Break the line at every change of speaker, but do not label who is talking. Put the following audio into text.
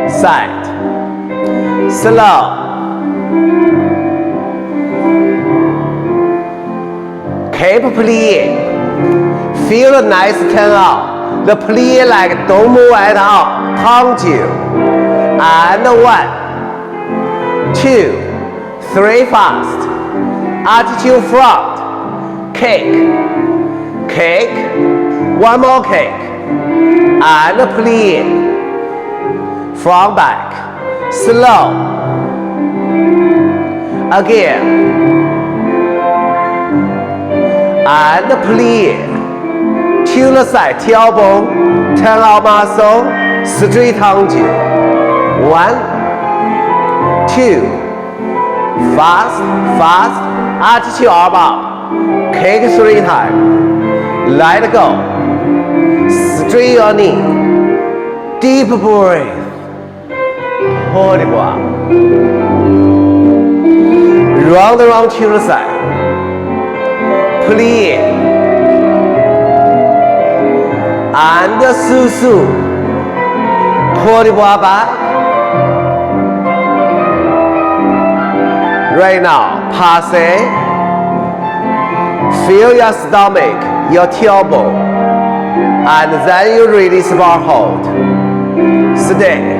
side, slow, keep playing, feel the nice turn out, the plie leg don't move at all, count you, and 1, 2, 3 fast, attitude front, kick, kick, one more kick, and plie, front back, slow, again, and plie, to the side, tailbone, turn out muscle, straight on you, 1, 2, fast, fast, attitude arm up, kick 3 times, let go, straight your knee, deep breath, hold it up, round around to the side, plie, and su-su, pull it back. Right now, passe, feel your stomach, your tailbone, and then you release bar hold. Stay.